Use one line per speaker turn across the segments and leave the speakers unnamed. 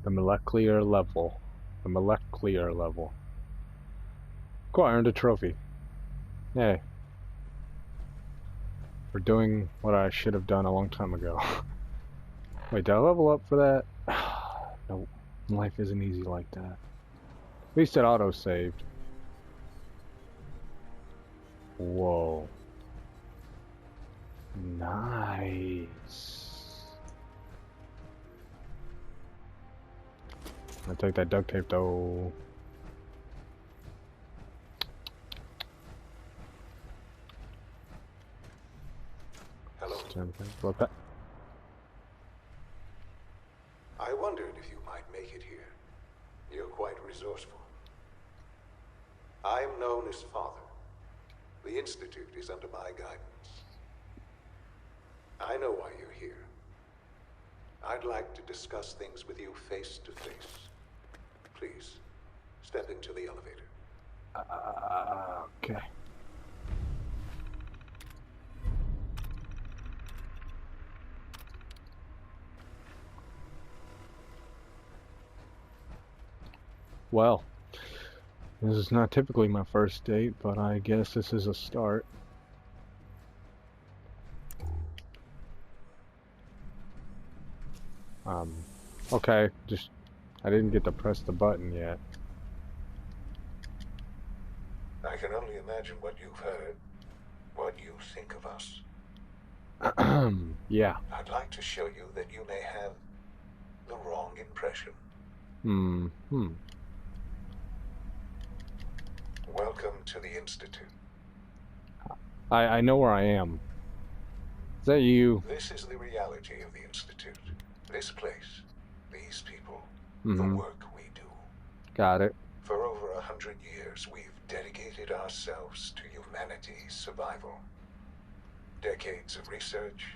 The molecular level. The molecular level. Cool, I earned a trophy. Yay. For doing what I should have done a long time ago. Wait, did I level up for that? Nope. Life isn't easy like that. At least it auto-saved. Whoa. Nice. I'm gonna take that duct tape though.
Hello.
Okay.
I wondered if you might make it here. You're quite resourceful. I'm known as Father. The Institute is under my guidance. I know why you're here. I'd like to discuss things with you face to face. Please, step into the elevator.
Okay. Well, this is not typically my first date, but I guess this is a start. Okay, just, I didn't get to press the button yet.
I can only imagine what you've heard, what you think of us.
Yeah.
I'd like to show you that you may have the wrong impression. Welcome to the Institute.
I know where I am. Is that you?
This is the reality of the Institute. This place, these people, the work we do.
Got it.
For over 100 years, we've dedicated ourselves to humanity's survival. Decades of research,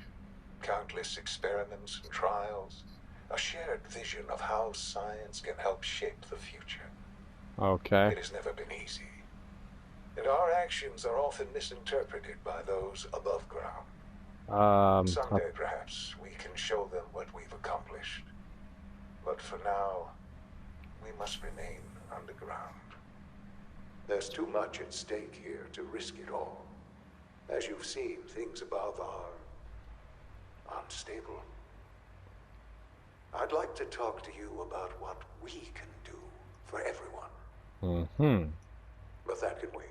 countless experiments and trials, a shared vision of how science can help shape the future.
Okay.
It has never been easy. And our actions are often misinterpreted by those above ground. Someday, perhaps, we can show them what we've accomplished. But for now, we must remain underground. There's too much at stake here to risk it all. As you've seen, things above are unstable. I'd like to talk to you about what we can do for everyone. But that can wait.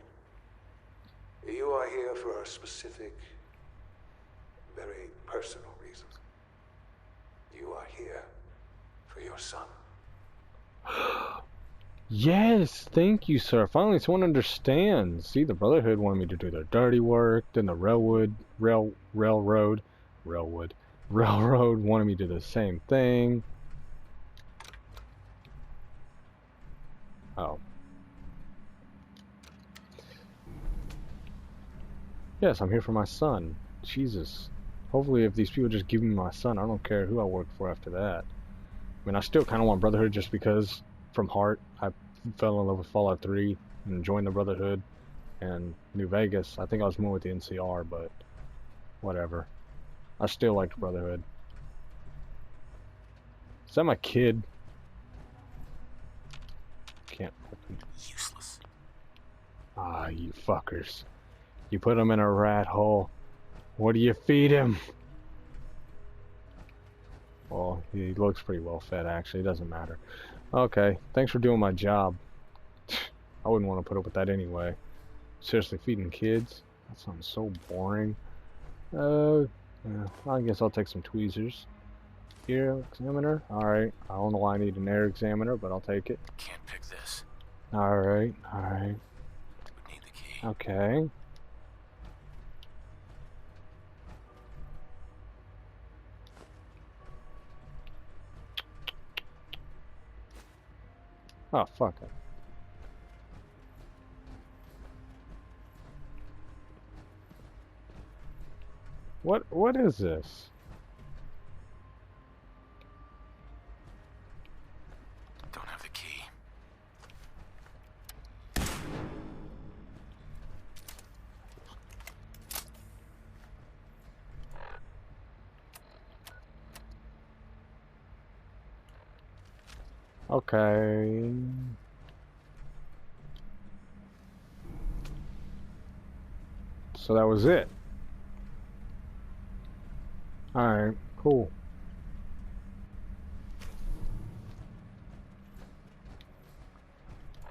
You are here for a specific, very personal reason. You are here for your son.
Yes, thank you, sir. Finally, someone understands. See, the Brotherhood wanted me to do their dirty work. Then the railroad wanted me to do the same thing. Oh. Yes, I'm here for my son. Jesus. Hopefully, if these people just give me my son, I don't care who I work for after that. I mean, I still kind of want Brotherhood just because, from heart, I fell in love with Fallout 3 and joined the Brotherhood. And New Vegas, I think I was more with the NCR, but whatever. I still liked Brotherhood. Is that my kid? Can't fucking...
Useless.
Ah, you fuckers. You put him in a rat hole. What do you feed him? Well, he looks pretty well fed, actually. It doesn't matter. Okay, thanks for doing my job. I wouldn't want to put up with that anyway. Seriously, feeding kids? That sounds so boring. Yeah, I guess I'll take some tweezers. Air examiner? Alright. I don't know why I need an air examiner, but I'll take it.
Can't pick this.
Alright.
Would need the key.
Okay. Oh, fuck it. What is this?
Don't have the key.
Okay. So that was it. Alright, cool.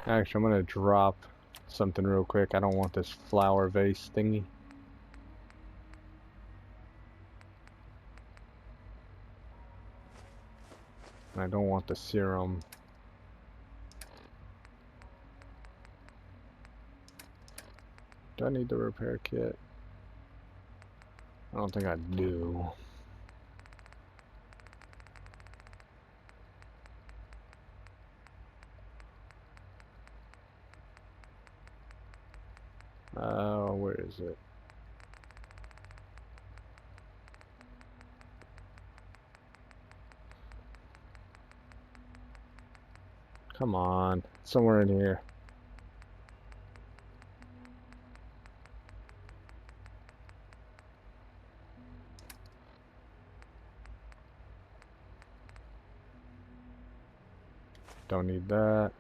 Actually, I'm gonna drop something real quick. I don't want this flower vase thingy. And I don't want the serum. Do I need the repair kit? I don't think I do. Where is it? Come on, somewhere in here. Don't need that.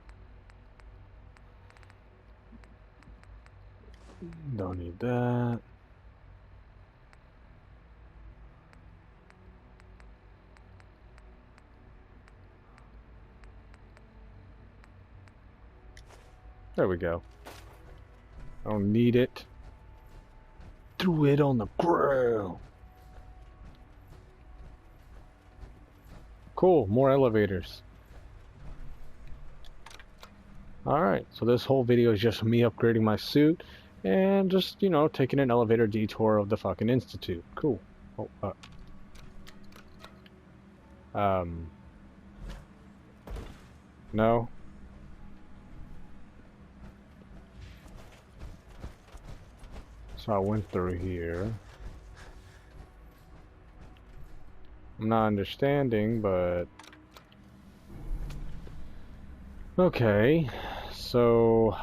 Don't need that. There we go. I don't need it. Threw it on the ground. Cool, more elevators. Alright, so this whole video is just me upgrading my suit and just, you know, taking an elevator detour of the fucking Institute. Cool. Oh, no. So I went through here. I'm not understanding, but... Okay, so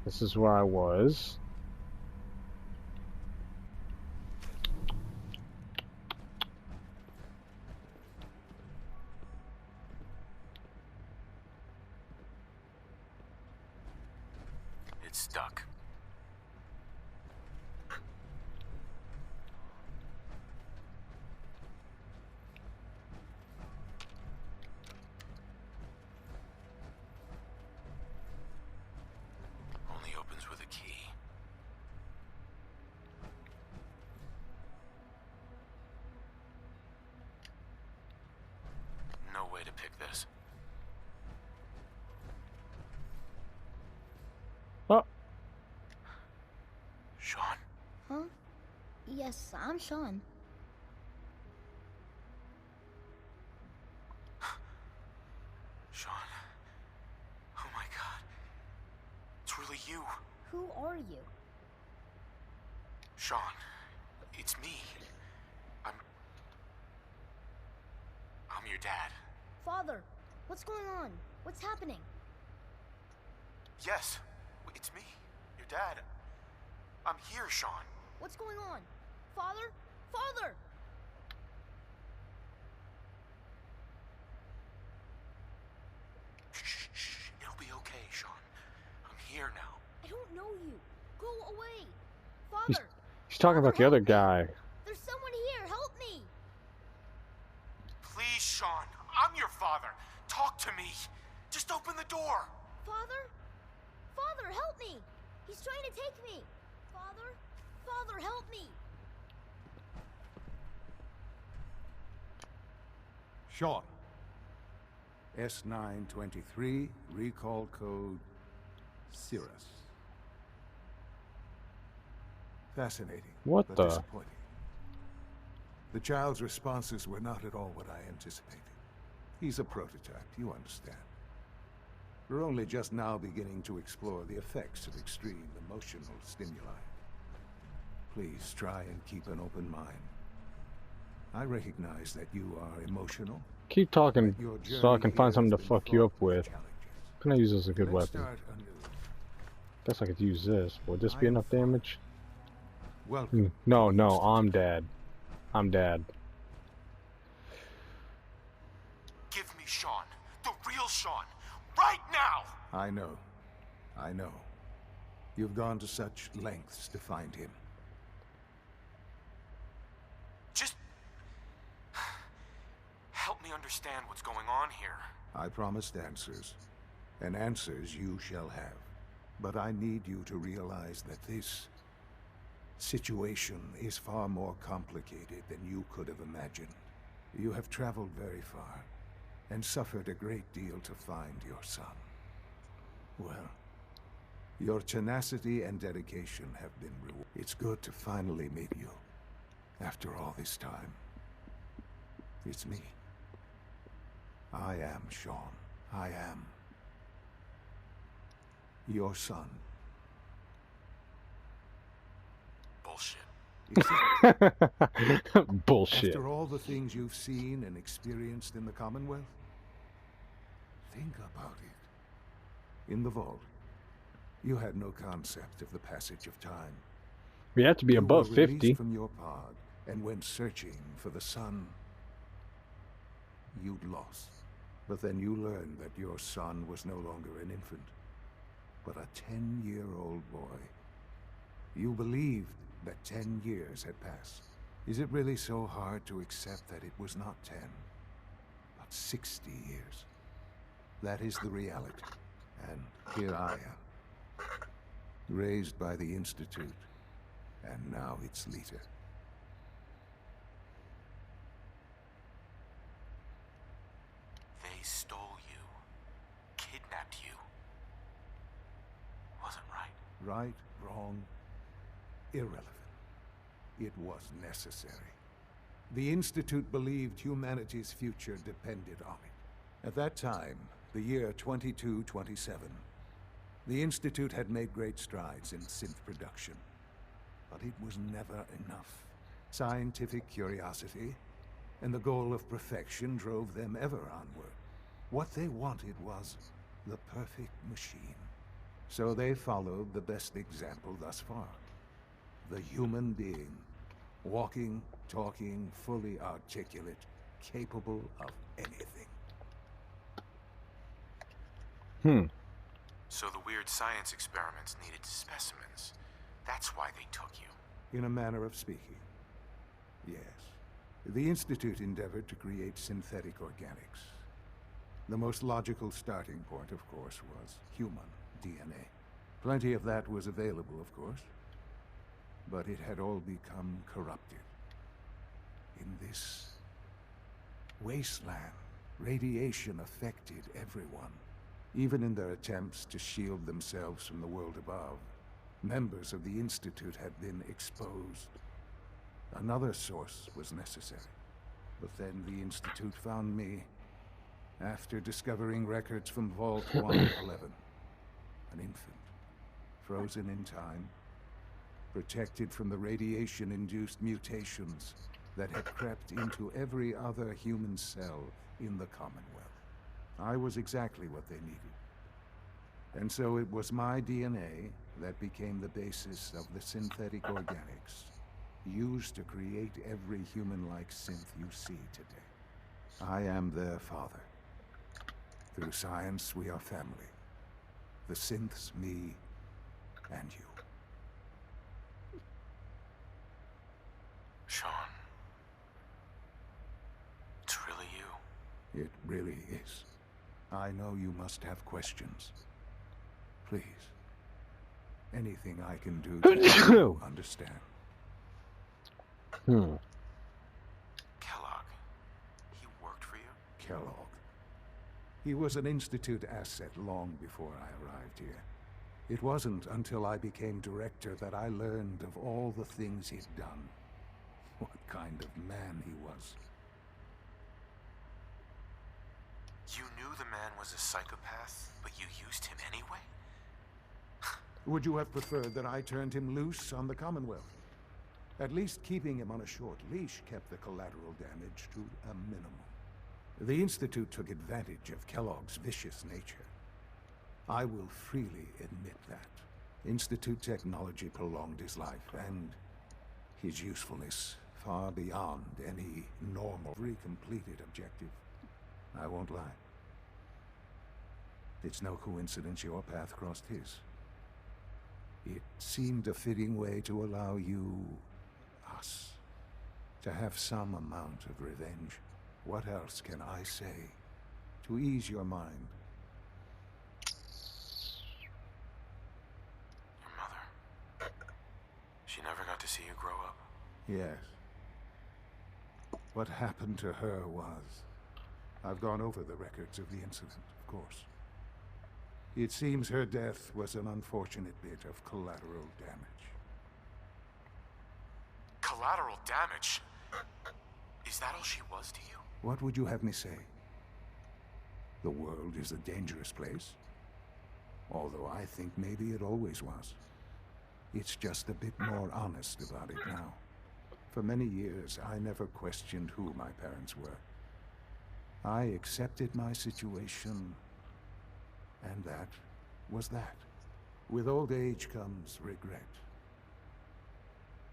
this is where I was.
It's stuck. Only opens with a key. No way to pick this.
Oh,
Sean?
Huh? Yes, I'm Sean.
Sean. Oh my god. It's really you.
Who are you?
Sean. It's me. I'm your dad.
Father, what's going on? What's happening?
Yes. It's me. Your dad. I'm here, Sean.
What's going on? Father? Father!
Shh, shh. It'll be okay, Sean. I'm here now.
I don't know you. Go away. Father!
he's talking about the other guy.
There's someone here. Help me.
Please, Sean. I'm your father. Talk to me. Just open the door.
Father? Father, help me. He's trying to take me. Father? Father, help me.
Sean. S923, recall code Cirrus. Fascinating.
What
but
the?
disappointing. The child's responses were not at all what I anticipated. He's a prototype, you understand. We're only just now beginning to explore the effects of extreme emotional stimuli. Please try and keep an open mind. I recognize that you are emotional.
Keep talking
but your
so I
journey
can find
here
something to
has been
fuck you
fraught
up with.
challenges.
Can I use this as a good
Let's
weapon?
start anew.
Guess I could use this. Would this be enough damage?
Welcome.
No,
to the
no,
Institute.
I'm dead. I'm dead.
Give me Sean. the real Sean. Right now!
I know. I know. You've gone to such lengths to find him.
Just... help me understand what's going on here.
I promised answers, and answers you shall have. But I need you to realize that this situation is far more complicated than you could have imagined. You have traveled very far, and suffered a great deal to find your son. Well, your tenacity and dedication have been rewarded. It's good to finally meet you, after all this time. It's me. I am Sean. I am your son.
Bullshit.
Bullshit.
After all the things you've seen and experienced in the Commonwealth, think about it. In the vault, you had no concept of the passage of time.
We have to be above
You were released
50.
from your pod and went searching for the son you'd lost. But then you learned that your son was no longer an infant, but a 10-year-old boy. You believed that 10 years had passed. Is it really so hard to accept that it was not 10, but 60 years? That is the reality. And here I am, raised by the Institute, and now its leader.
They stole you. Kidnapped you. Wasn't right.
Right, wrong, irrelevant. It was necessary. The Institute believed humanity's future depended on it. At that time, the year 2227, the Institute had made great strides in synth production. But it was never enough. Scientific curiosity and the goal of perfection drove them ever onward. What they wanted was the perfect machine. So they followed the best example thus far. The human being. Walking, talking, fully articulate, capable of anything.
So the weird science experiments needed specimens. That's why they took you.
In a manner of speaking. Yes. The Institute endeavored to create synthetic organics. The most logical starting point, of course, was human DNA. Plenty of that was available, of course. But it had all become corrupted. In this wasteland, radiation affected everyone. Even in their attempts to shield themselves from the world above, members of the Institute had been exposed. Another source was necessary. But then the Institute found me after discovering records from Vault 111. An infant, frozen in time, protected from the radiation-induced mutations that had crept into every other human cell in the Commonwealth. I was exactly what they needed. And so it was my DNA that became the basis of the synthetic organics used to create every human-like synth you see today. I am their father. Through science, we are family. The synths, me, and you.
Sean. It's really you.
It really is. I know you must have questions. Please. Anything I can do to help you understand.
Kellogg. He worked for you?
Kellogg. He was an Institute asset long before I arrived here. It wasn't until I became director that I learned of all the things he'd done. What kind of man he was.
You knew the man was a psychopath, but you used him anyway?
Would you have preferred that I turned him loose on the Commonwealth? At least keeping him on a short leash kept the collateral damage to a minimum. The Institute took advantage of Kellogg's vicious nature. I will freely admit that. Institute technology prolonged his life, and his usefulness far beyond any normal, completed objective. I won't lie. It's no coincidence your path crossed his. It seemed a fitting way to allow you, us, to have some amount of revenge. What else can I say to ease your mind?
Your mother. She never got to see you grow up.
Yes. What happened to her was... I've gone over the records of the incident, of course. It seems her death was an unfortunate bit of collateral damage.
Collateral damage? Is that all she was to you?
What would you have me say? The world is a dangerous place. Although I think maybe it always was. It's just a bit more honest about it now. For many years, I never questioned who my parents were. I accepted my situation, and that was that. With old age comes regret.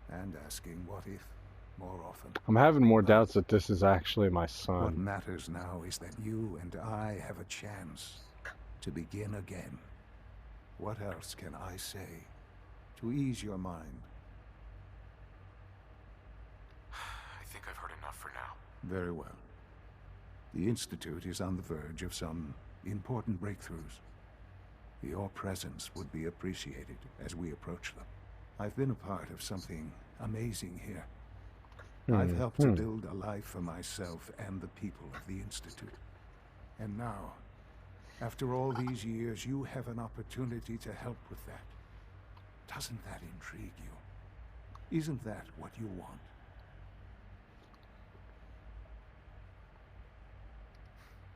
And asking what if more often.
I'm having more doubts that this is actually my
What
son.
matters now is that you and I have a chance to begin again. What else can I say to ease your mind?
I think I've heard enough for now.
Very well. The Institute is on the verge of some important breakthroughs. Your presence would be appreciated as we approach them. I've been a part of something amazing here. I've helped to build a life for myself and the people of the Institute. And now, after all these years, you have an opportunity to help with that. Doesn't that intrigue you? Isn't that what you want?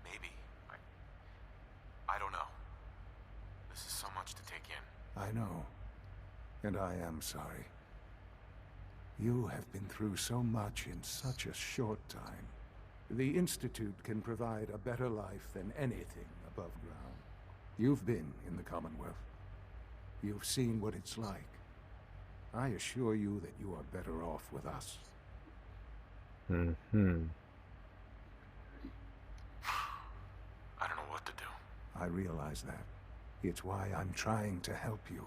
Maybe. I don't know. This is so much to take in.
I know. And I am sorry. You have been through so much in such a short time. The Institute can provide a better life than anything above ground. You've been in the Commonwealth. You've seen what it's like. I assure you that you are better off with us.
I don't know what to do.
I realize that. It's why I'm trying to help you.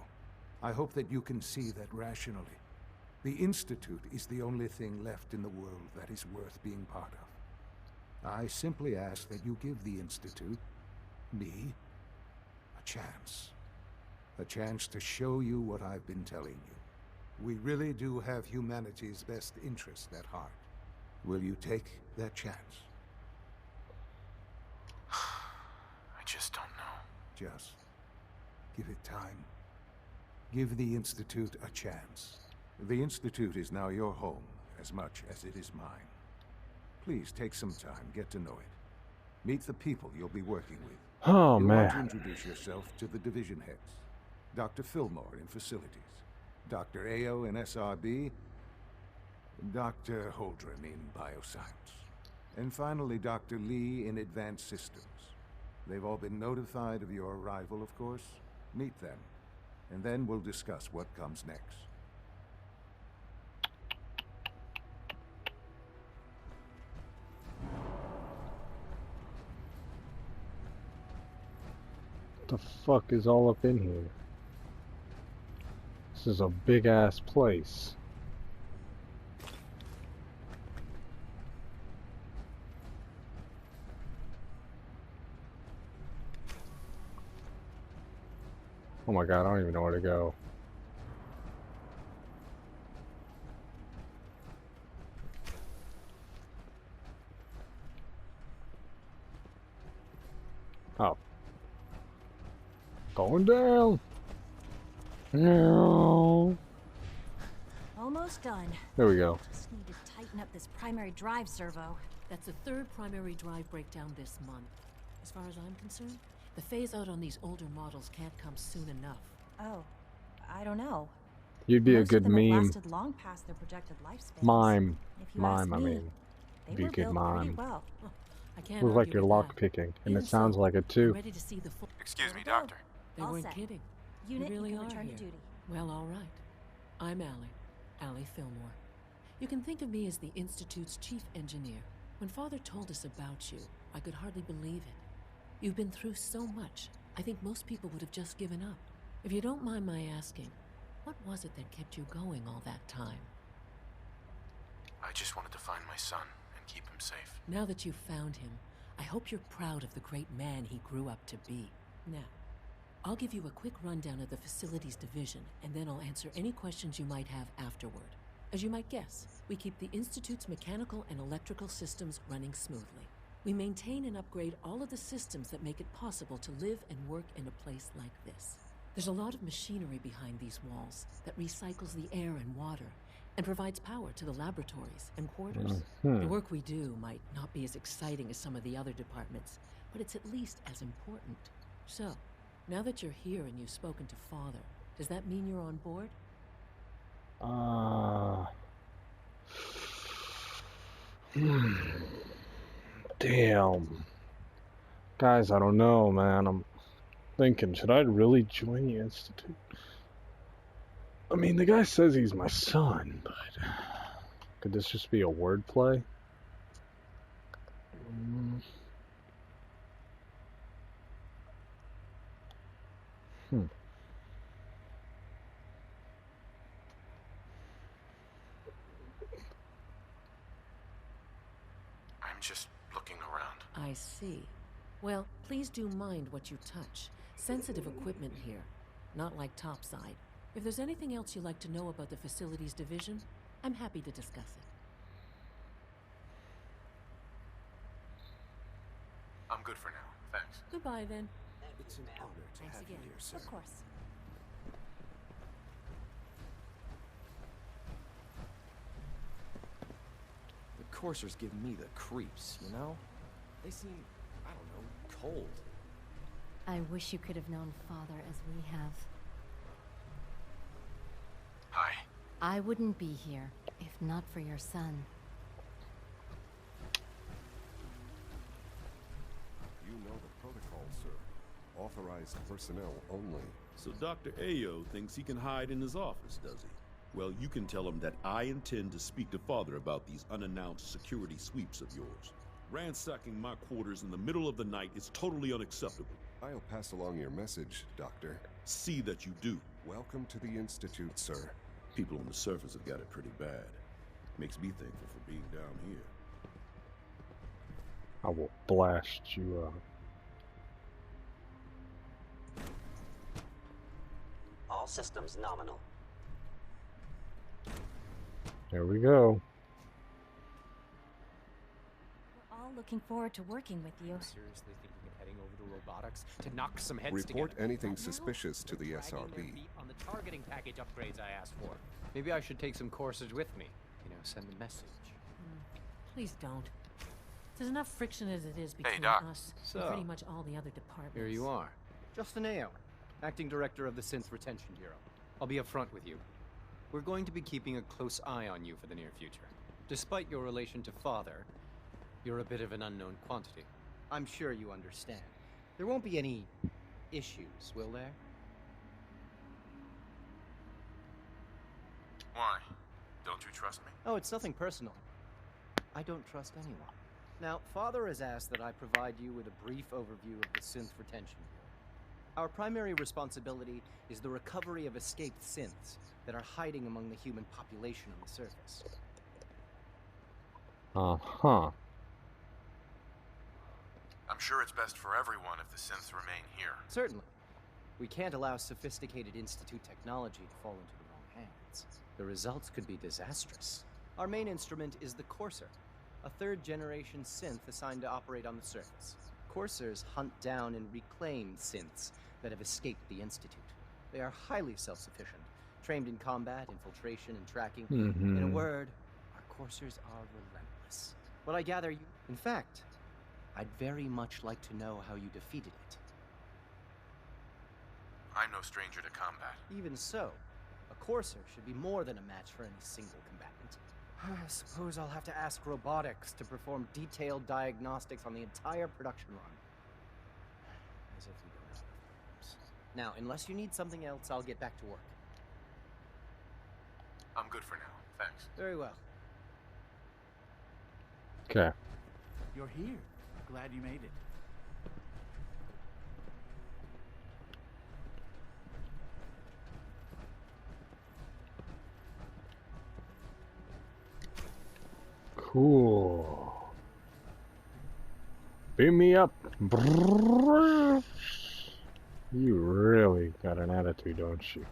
I hope that you can see that rationally. The Institute is the only thing left in the world that is worth being part of. I simply ask that you give the Institute, me, a chance. A chance to show you what I've been telling you. We really do have humanity's best interest at heart. Will you take that chance?
I just don't know.
Just give it time. Give the Institute a chance. The Institute is now your home as much as it is mine. Please take some time, get to know it. Meet the people you'll be working with.
Oh,
You'll
man.
want to introduce yourself to the division heads. Dr. Fillmore in facilities. Dr. Ao in SRB. Dr. Holdren in bioscience. And finally, Dr. Lee in advanced systems. They've all been notified of your arrival, of course. Meet them, and then we'll discuss what comes next.
What the fuck is all up in here? This is a big ass place. Oh my god, I don't even know where to go. Oh. Going down. No.
Almost done.
There we go.
Just need to tighten up this primary drive servo.
That's the third primary drive breakdown this month. As far as I'm concerned, the phase-out on these older models can't come soon enough.
Oh, I don't know.
You'd be a
Most
good
of them have
meme.
lasted long past their projected lifespan.
Mime.
If you ask
Mime, I
me,
mean.
they
Be a
were
good
built pretty
mime.
well.
I can't
Looks like
argue
you're
with
lock
that.
picking, and
Even
it sounds
so,
like it
I'm
too.
ready to see the full...
Excuse me,
There we go.
Doctor.
They
All
weren't
set.
kidding.
Unit,
You really
you can
are
return
here.
to duty.
Well, all right. I'm Allie Fillmore. You can think of me as the Institute's chief engineer. When Father told us about you, I could hardly believe it. You've been through so much. I think most people would have just given up. If you don't mind my asking, what was it that kept you going all that time?
I just wanted to find my son and keep him safe.
Now that you've found him, I hope you're proud of the great man he grew up to be. Now, I'll give you a quick rundown of the facilities division, and then I'll answer any questions you might have afterward. As you might guess, we keep the Institute's mechanical and electrical systems running smoothly. We maintain and upgrade all of the systems that make it possible to live and work in a place like this. There's a lot of machinery behind these walls that recycles the air and water and provides power to the laboratories and quarters. The work we do might not be as exciting as some of the other departments, but it's at least as important. So, now that you're here and you've spoken to Father, does that mean you're on board?
Damn. Guys, I don't know, man. I'm thinking, should I really join the Institute? I mean, the guy says he's my son, but could this just be a wordplay?
I'm just looking around.
I see. Well, please do mind what you touch. Sensitive equipment here, not like topside. If there's anything else you'd like to know about the facilities division, I'm happy to discuss it.
I'm good for now, thanks.
Goodbye, then.
It's an honor to
Thanks
have
again.
you here, sir.
Of course.
The coursers give me the creeps, you know? They seem, I don't know, cold.
I wish you could have known Father as we have.
Hi.
I wouldn't be here if not for your son.
You know the protocol, sir. Authorized personnel only.
So Dr. Ayo thinks he can hide in his office, does he? Well, you can tell him that I intend to speak to Father about these unannounced security sweeps of yours. Ransacking my quarters in the middle of the night is totally unacceptable.
I'll pass along your message, Doctor.
See that you do.
Welcome to the Institute, sir.
People on the surface have got it pretty bad. Makes me thankful for being down here.
I will blast you up.
All systems nominal.
There we go.
We're all looking forward to working with you.
Seriously thinking of heading over to robotics to knock some heads
Report
together.
anything suspicious to the
Dragging their
SRB.
feet on the targeting package upgrades I asked for. Maybe I should take some courses with me. You know, send a message.
Please don't. There's enough friction as it is between
Doc.
us
So,
and pretty much all the other departments.
Here you are. Justin Ayo, Acting Director of the Synth Retention Bureau. I'll be upfront with you. We're going to be keeping a close eye on you for the near future. Despite your relation to Father, you're a bit of an unknown quantity. I'm sure you understand. There won't be any issues, will there?
Why? Don't you trust me?
Oh, it's nothing personal. I don't trust anyone. Now, Father has asked that I provide you with a brief overview of the Synth Retention Bureau. Our primary responsibility is the recovery of escaped synths that are hiding among the human population on the surface.
Uh-huh.
I'm sure it's best for everyone if the synths remain here.
Certainly. We can't allow sophisticated Institute technology to fall into the wrong hands. The results could be disastrous. Our main instrument is the Courser, a third-generation synth assigned to operate on the surface. Coursers hunt down and reclaim synths that have escaped the Institute. They are highly self-sufficient, trained in combat, infiltration, and tracking. In a word, our Coursers are relentless. What I gather you... In fact, I'd very much like to know how you defeated it.
I'm no stranger to combat.
Even so, a Courser should be more than a match for any single combatant. I suppose I'll have to ask robotics to perform detailed diagnostics on the entire production run. As if we don't have problems. Now, unless you need something else, I'll get back to work.
I'm good for now, thanks.
Very well.
Okay.
You're here. Glad you made it.
Ooh. Beam me up. You really got an attitude, don't you?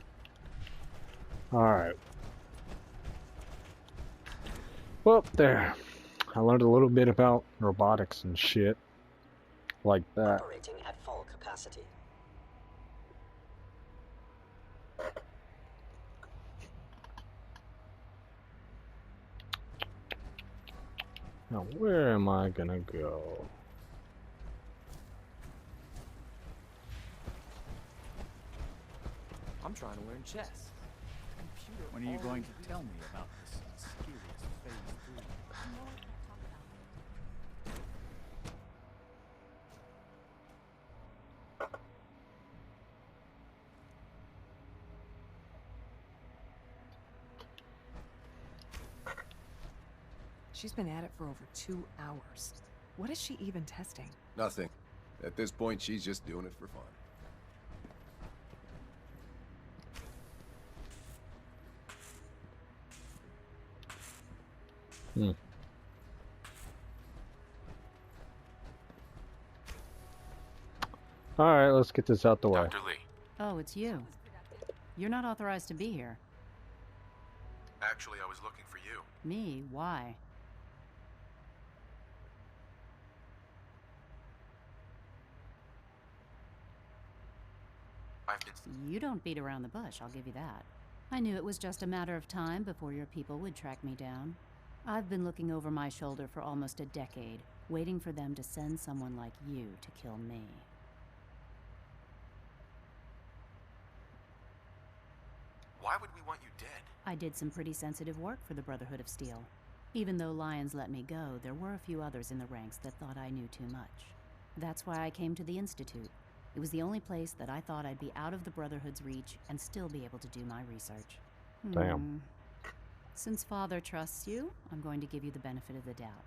Alright. Well, there. I learned a little bit about robotics and shit like that.
Operating at full capacity.
Now, where am I gonna go?
I'm trying to learn chess.
When are you going to tell me about this mysterious phase 3?
She's been at it for over 2 hours. What is she even testing?
Nothing. At this point, she's just doing it for fun.
Alright, let's get this out the way.
Dr. Lee.
Oh, it's you. You're not authorized to be here.
Actually, I was looking for you.
Me? Why? You don't beat around the bush, I'll give you that. I knew it was just a matter of time before your people would track me down. I've been looking over my shoulder for almost a decade, waiting for them to send someone like you to kill me.
Why would we want you dead?
I did some pretty sensitive work for the Brotherhood of Steel. Even though Lyons let me go, there were a few others in the ranks that thought I knew too much. That's why I came to the Institute. It was the only place that I thought I'd be out of the Brotherhood's reach and still be able to do my research.
Damn.
Since Father trusts you, I'm going to give you the benefit of the doubt.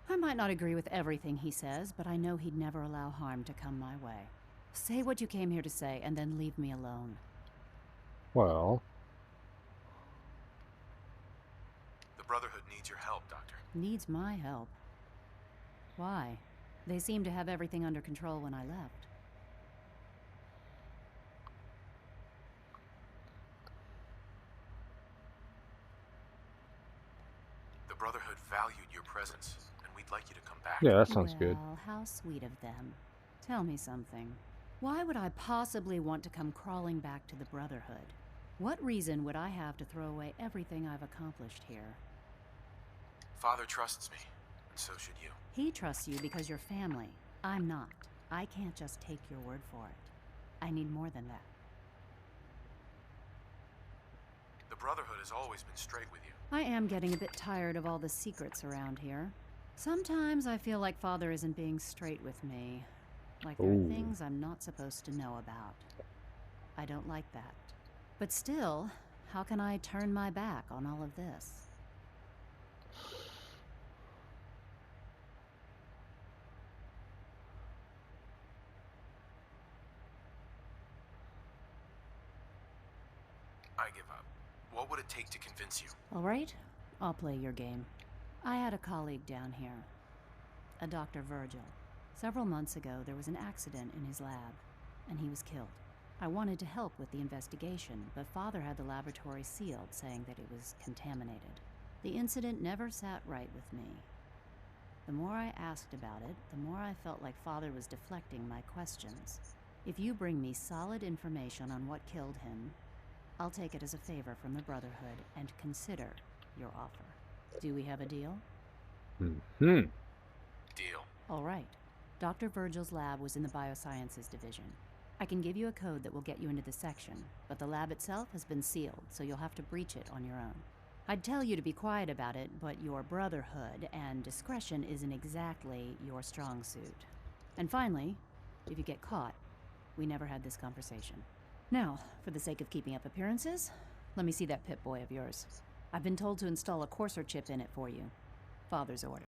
I might not agree with everything he says, but I know he'd never allow harm to come my way. Say what you came here to say, and then leave me alone.
Well...
The Brotherhood needs your help, Doctor.
Needs my help? Why? They seemed to have everything under control when I left.
The Brotherhood valued your presence, and we'd like you to come back.
Yeah, that sounds good.
Well, how sweet of them. Tell me something. Why would I possibly want to come crawling back to the Brotherhood? What reason would I have to throw away everything I've accomplished here?
Father trusts me, and so should you.
He trusts you because you're family. I'm not. I can't just take your word for it. I need more than that.
The Brotherhood has always been straight with you.
I am getting a bit tired of all the secrets around here. Sometimes I feel like Father isn't being straight with me. Like there are things I'm not supposed to know about. I don't like that. But still, how can I turn my back on all of this?
I give up. What would it take to convince you?
All right, I'll play your game. I had a colleague down here, a Dr. Virgil. Several months ago, there was an accident in his lab, and he was killed. I wanted to help with the investigation, but Father had the laboratory sealed, saying that it was contaminated. The incident never sat right with me. The more I asked about it, the more I felt like Father was deflecting my questions. If you bring me solid information on what killed him, I'll take it as a favor from the Brotherhood and consider your offer. Do we have a deal?
Deal.
All right. Dr. Virgil's lab was in the Biosciences Division. I can give you a code that will get you into the section, but the lab itself has been sealed, so you'll have to breach it on your own. I'd tell you to be quiet about it, but your Brotherhood and discretion isn't exactly your strong suit. And finally, if you get caught, we never had this conversation. Now, for the sake of keeping up appearances, let me see that Pip-Boy of yours. I've been told to install a Courser chip in it for you. Father's order.